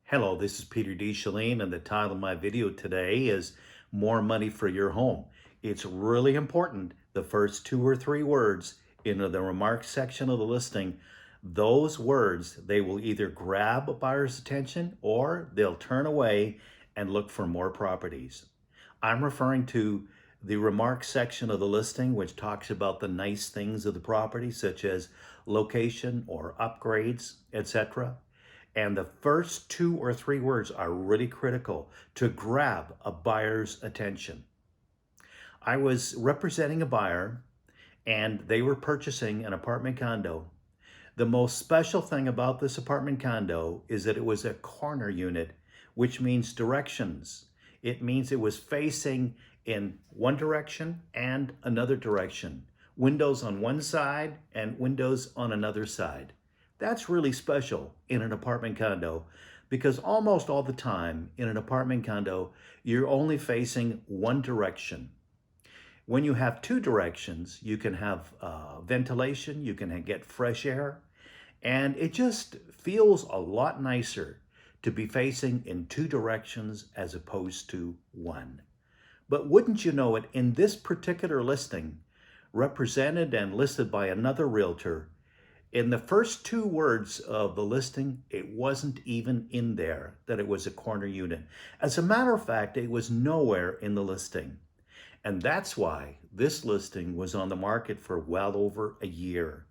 Hello, this is Peter D. Shalene, and the title of my video today is More Money for Your Home. It's really important, the first two or three words in the remarks section of the listing, those words, they will either grab a buyer's attention or they'll turn away and look for more properties. I'm referring to the remarks section of the listing, which talks about the nice things of the property, such as location or upgrades, etc. And the first two or three words are really critical to grab a buyer's attention. I was representing a buyer and they were purchasing an apartment condo. The most special thing about this apartment condo is that it was a corner unit, which means directions. It means it was facing in one direction and another direction. Windows on one side and windows on another side. That's really special in an apartment condo because almost all the time in an apartment condo, you're only facing one direction. When you have two directions, you can have ventilation, you can get fresh air, and it just feels a lot nicer to be facing in two directions as opposed to one. But wouldn't you know it, in this particular listing, represented and listed by another realtor, in the first two words of the listing, it wasn't even in there that it was a corner unit. As a matter of fact, it was nowhere in the listing. And that's why this listing was on the market for well over a year.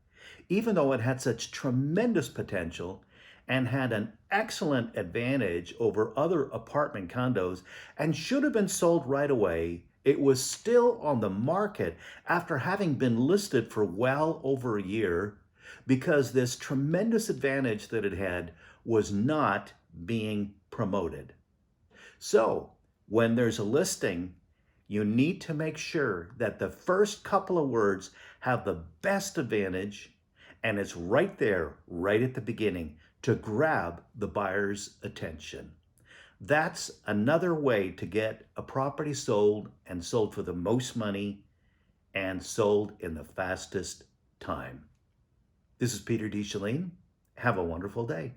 Even though it had such tremendous potential and had an excellent advantage over other apartment condos and should have been sold right away, it was still on the market after having been listed for well over a year because this tremendous advantage that it had was not being promoted. So when there's a listing, you need to make sure that the first couple of words have the best advantage and it's right there, right at the beginning, to grab the buyer's attention. That's another way to get a property sold and sold for the most money and sold in the fastest time. This is Peter D. Shalene. Have a wonderful day.